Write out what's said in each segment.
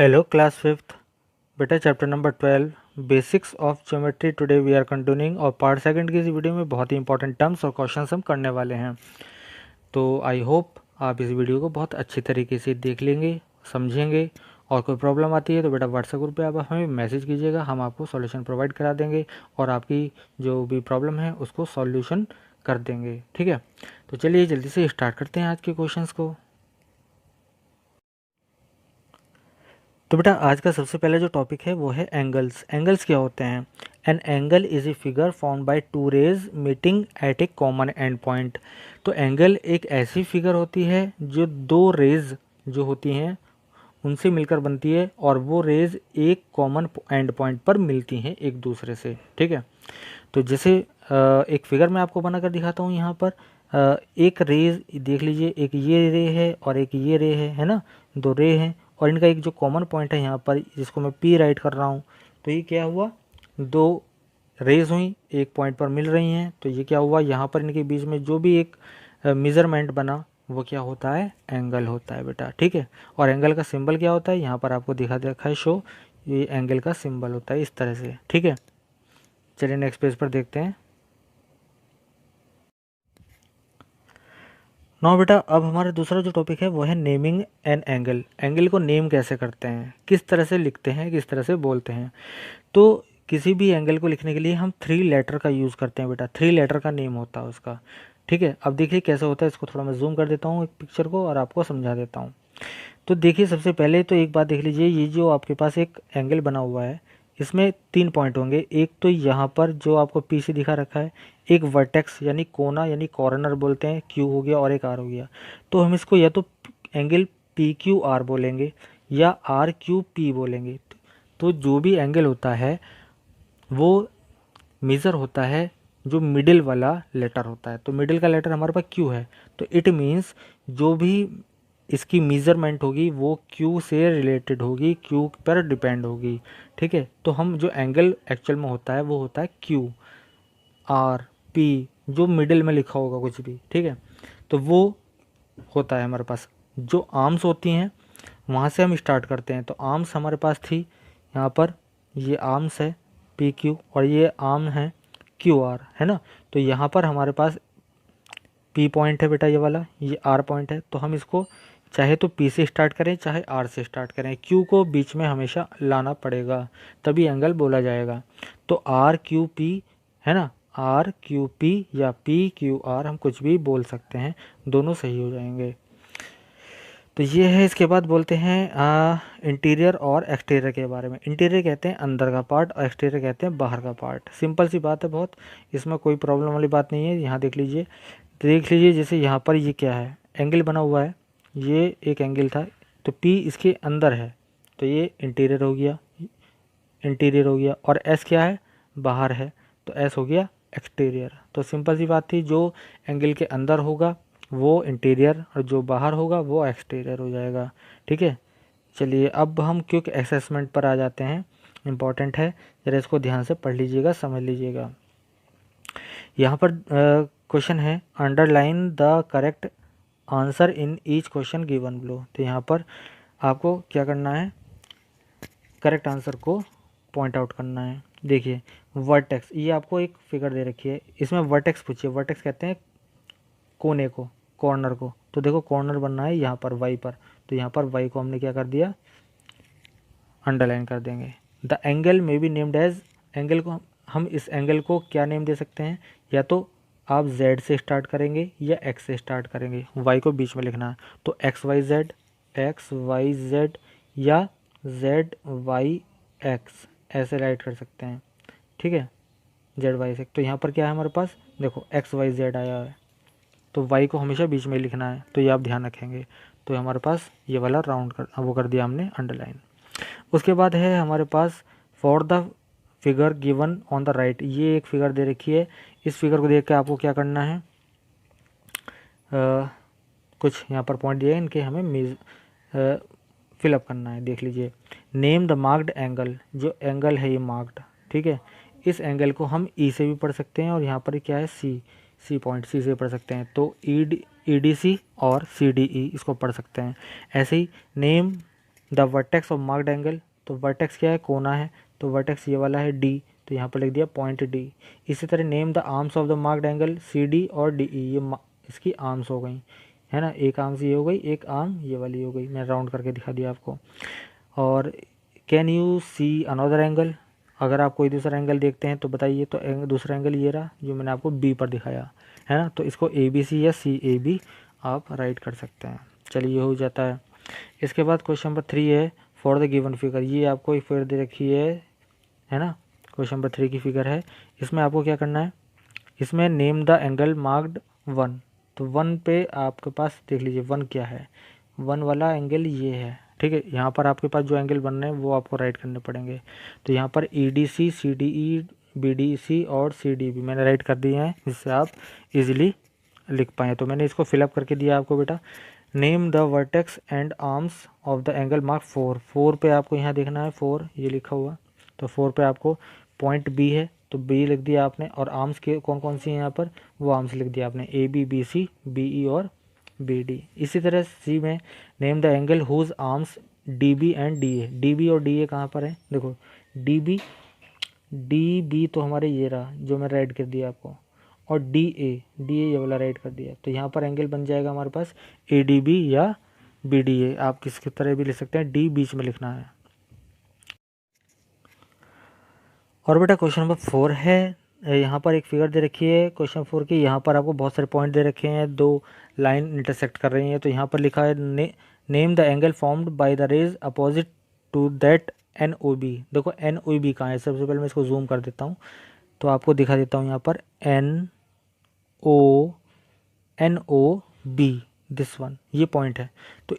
Hello class fifth बेटा, chapter number 12 basics of geometry. Today we are continuing और part second की इस video में बहुत ही इंपॉर्टेंट टर्म्स और क्वेश्चंस हम करने वाले हैं। तो आई होप आप इस वीडियो को बहुत अच्छी तरीके से देख लेंगे, समझेंगे। और कोई प्रॉब्लम आती है तो बेटा व्हाट्सएप ग्रुप पे आप हमें मैसेज कीजिएगा, हम आपको सॉल्यूशन प्रोवाइड करा देंगे और आपकी जो भी प्रॉब्लम है उसको सॉल्यूशन कर देंगे। ठीक है, तो चलिए जल्दी से स्टार्ट करते हैं आज के क्वेश्चंस को। तो बेटा आज का सबसे पहले जो टॉपिक है वो है एंगल्स। एंगल्स क्या होते हैं? An angle is a figure form by two rays meeting at a common end point. तो एंगल एक ऐसी फिगर होती है जो दो रेज जो होती हैं उनसे मिलकर बनती है और वो रेज एक कॉमन एंड पॉइंट पर मिलती हैं एक दूसरे से। ठीक है, तो जैसे एक फिगर मैं आपको बना कर दिखाता हूँ। यहाँ पर एक रेज देख लीजिए, एक ये रे है और एक ये रे है ना, दो रे हैं और इनका एक जो कॉमन पॉइंट है यहाँ पर जिसको मैं पी राइट कर रहा हूँ। तो ये क्या हुआ, दो रेज हुई एक पॉइंट पर मिल रही हैं, तो ये क्या हुआ, यहाँ पर इनके बीच में जो भी एक मेजरमेंट बना वो क्या होता है, एंगल होता है बेटा। ठीक है, और एंगल का सिंबल क्या होता है, यहाँ पर आपको दिखा है शो, ये एंगल का सिंबल होता है इस तरह से। ठीक है, चलिए नेक्स्ट पेज पर देखते हैं। नाउ बेटा अब हमारा दूसरा जो टॉपिक है वो है नेमिंग एन एंगल। एंगल को नेम कैसे करते हैं, किस तरह से लिखते हैं, किस तरह से बोलते हैं। तो किसी भी एंगल को लिखने के लिए हम 3 लेटर का यूज़ करते हैं बेटा। 3 लेटर का नेम होता है उसका। ठीक है, अब देखिए कैसे होता है, इसको थोड़ा मैं जूम कर देता हूँ एक पिक्चर को और आपको समझा देता हूँ। तो देखिए सबसे पहले तो एक बात देख लीजिए, ये जो आपके पास एक एंगल बना हुआ है इसमें 3 पॉइंट होंगे। एक तो यहाँ पर जो आपको पी से दिखा रखा है, एक वर्टेक्स यानी कोना यानी कॉर्नर बोलते हैं, क्यू हो गया और एक आर हो गया। तो हम इसको या तो एंगल पी क्यू आर बोलेंगे या आर क्यू पी बोलेंगे। तो जो भी एंगल होता है वो मेज़र होता है जो मिडिल वाला लेटर होता है। तो मिडिल का लेटर हमारे पास क्यू है, तो इट मीन्स जो भी इसकी मेज़रमेंट होगी वो क्यू से रिलेटेड होगी, क्यू पर डिपेंड होगी। ठीक है, तो हम जो एंगल एक्चुअल में होता है वो होता है क्यू आर पी, जो मिडिल में लिखा होगा कुछ भी। ठीक है, तो वो होता है हमारे पास। जो आर्म्स होती हैं वहाँ से हम स्टार्ट करते हैं। तो आर्म्स हमारे पास थी यहाँ पर, ये आर्म्स है पी क्यू और ये आर्म है क्यू आर, है ना। तो यहाँ पर हमारे पास पी पॉइंट है बेटा ये वाला, ये आर पॉइंट है। तो हम इसको चाहे तो पी से स्टार्ट करें चाहे आर से स्टार्ट करें, क्यू को बीच में हमेशा लाना पड़ेगा तभी एंगल बोला जाएगा। तो आर क्यू पी है ना, आर क्यू पी या पी क्यू आर हम कुछ भी बोल सकते हैं, दोनों सही हो जाएंगे। तो ये है, इसके बाद बोलते हैं इंटीरियर और एक्सटीरियर के बारे में। इंटीरियर कहते हैं अंदर का पार्ट और एक्सटीरियर कहते हैं बाहर का पार्ट। सिंपल सी बात है बहुत, इसमें कोई प्रॉब्लम वाली बात नहीं है। यहाँ देख लीजिए जैसे यहाँ पर ये क्या है, एंगल बना हुआ है, ये एक एंगल था तो पी इसके अंदर है तो ये इंटीरियर हो गया, इंटीरियर हो गया। और एस क्या है, बाहर है, तो एस हो गया एक्सटीरियर। तो सिंपल सी बात थी, जो एंगल के अंदर होगा वो इंटीरियर और जो बाहर होगा वो एक्सटीरियर हो जाएगा। ठीक है, चलिए अब हम क्विक असेसमेंट पर आ जाते हैं। इम्पॉर्टेंट है, ज़रा इसको ध्यान से पढ़ लीजिएगा, समझ लीजिएगा। यहाँ पर क्वेश्चन है underline the correct answer in each question given below. तो यहाँ पर आपको क्या करना है, करेक्ट आंसर को पॉइंट आउट करना है। देखिए वर्टेक्स, ये आपको एक फिगर दे रखी है, इसमें वर्टेक्स पूछिए। वर्टेक्स कहते हैं कोने को, कॉर्नर को। तो देखो कॉर्नर बनना है यहाँ पर वाई पर, तो यहाँ पर वाई को हमने क्या कर दिया, अंडरलाइन कर देंगे। द एंगल में बी नेम्ड एज, एंगल को हम इस एंगल को क्या नेम दे सकते हैं, या तो आप z से स्टार्ट करेंगे या x से स्टार्ट करेंगे, y को बीच में लिखना है। तो एक्स वाई जेड या z वाई एक्स ऐसे राइट कर सकते हैं। ठीक है, z वाई से। तो यहाँ पर क्या है हमारे पास, देखो एक्स वाई जेड आया है तो y को हमेशा बीच में लिखना है, तो ये आप ध्यान रखेंगे। तो हमारे पास ये वाला राउंड वो कर दिया हमने अंडरलाइन। उसके बाद है हमारे पास for the figure given on the right. ये एक फिगर दे रखी है, इस फिगर को देख के आपको क्या करना है, कुछ यहाँ पर पॉइंट दिए हैं, इनके हमें फिलअप करना है। देख लीजिए, नेम द मार्क्ड एंगल, जो एंगल है ये मार्क्ड। ठीक है, इस एंगल को हम ई से भी पढ़ सकते हैं और यहाँ पर क्या है सी पॉइंट, सी से पढ़ सकते हैं। तो ई डी सी और सी डी ई इसको पढ़ सकते हैं। ऐसे ही name the vertex of marked angle, तो वर्टेक्स क्या है, कोना है, तो वर्टेक्स ये वाला है डी, तो यहाँ पर लिख दिया पॉइंट डी। इसी तरह name the arms of the marked angle C D और डी ई, ये इसकी आर्म्स हो गई है ना, एक आर्म्स ये हो गई, एक आर्म ये वाली हो गई, मैं राउंड करके दिखा दिया आपको। और can you see another angle, अगर आप कोई दूसरा एंगल देखते हैं तो बताइए। तो दूसरा एंगल ये रहा जो मैंने आपको बी पर दिखाया है ना, तो इसको ए बी सी या सी ए बी आप राइट कर सकते हैं। चलिए ये हो जाता है। इसके बाद क्वेश्चन नंबर 3 है फॉर द गिवन फिगर, ये आपको एक फिगर दे रखी है ना, क्वेश्चन नंबर 3 की फिगर है। इसमें आपको क्या करना है, इसमें नेम द एंगल मार्क्ड 1, तो 1 पे आपके पास देख लीजिए 1 क्या है, 1 वाला एंगल ये है, ठीक है। यहाँ पर आपके पास जो एंगल बन रहे हैं वो आपको राइट करने पड़ेंगे। तो यहाँ पर E D C, C D E, B D C और सी डी बी मैंने राइट कर दिए हैं, जिससे आप इजीली लिख पाएँ। तो मैंने इसको फिलअप करके दिया आपको बेटा। Name the vertex and arms of the angle mark 4, 4 पे आपको यहाँ देखना है, 4 ये लिखा हुआ, तो 4 पे आपको पॉइंट बी है, तो बी लिख दिया आपने, और आर्म्स के कौन कौन सी हैं यहाँ पर, वो आर्म्स लिख दिया आपने, A B B C B E और बी डी। इसी तरह सी में name the angle whose arms D B and D A, D B और डी ए कहाँ पर है, देखो डी बी तो हमारे ये रहा जो मैं राइट कर दिया आपको, और डी ए ये वाला राइट कर दिया, तो यहाँ पर एंगल बन जाएगा हमारे पास ए डी बी या बी डी ए, आप किसकी तरह भी लिख सकते हैं, डी बीच में लिखना है। और बेटा क्वेश्चन नंबर 4 है, यहाँ पर एक फिगर दे रखी है क्वेश्चन 4 की, यहाँ पर आपको बहुत सारे पॉइंट दे रखे हैं, 2 लाइन इंटरसेक्ट कर रही हैं, तो यहाँ पर लिखा है name the angle formed by the rays opposite to that N O B. देखो एन ओ बी कहाँ है, सबसे पहले मैं इसको जूम कर देता हूँ, तो आपको दिखा देता हूँ यहाँ पर N O B, this one, ये पॉइंट है, तो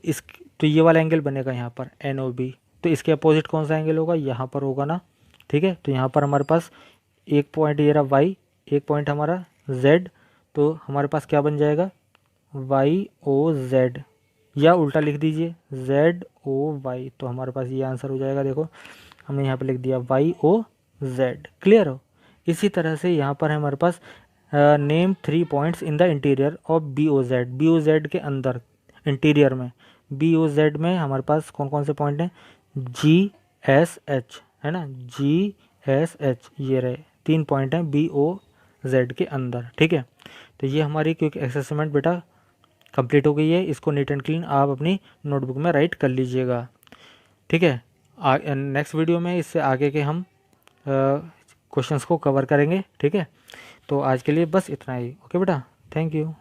ये वाला एंगल बनेगा यहाँ पर एन ओ बी, तो इसके अपोजिट कौन सा एंगल होगा, यहाँ पर होगा ना, ठीक है। तो यहाँ पर हमारे पास एक पॉइंट ये रहा वाई, एक पॉइंट हमारा जेड, तो हमारे पास क्या बन जाएगा, वाई ओ जेड, या उल्टा लिख दीजिए जेड ओ वाई, तो हमारे पास ये आंसर हो जाएगा। देखो हमने यहाँ पे लिख दिया वाई ओ जेड, क्लियर हो। इसी तरह से यहाँ पर है हमारे पास name 3 points in the interior of B O Z, B O Z के अंदर इंटीरियर में, बी ओ जेड में हमारे पास कौन कौन से पॉइंट हैं, जी एस एच है ना, जी एस एच, ये रहे 3 पॉइंट हैं बी ओ जेड के अंदर, ठीक है। तो ये हमारी क्विक असेसमेंट बेटा कंप्लीट हो गई है, इसको नीट एंड क्लीन आप अपनी नोटबुक में राइट कर लीजिएगा, ठीक है। नेक्स्ट वीडियो में इससे आगे के हम क्वेश्चंस को कवर करेंगे, ठीक है। तो आज के लिए बस इतना ही, ओके बेटा, थैंक यू।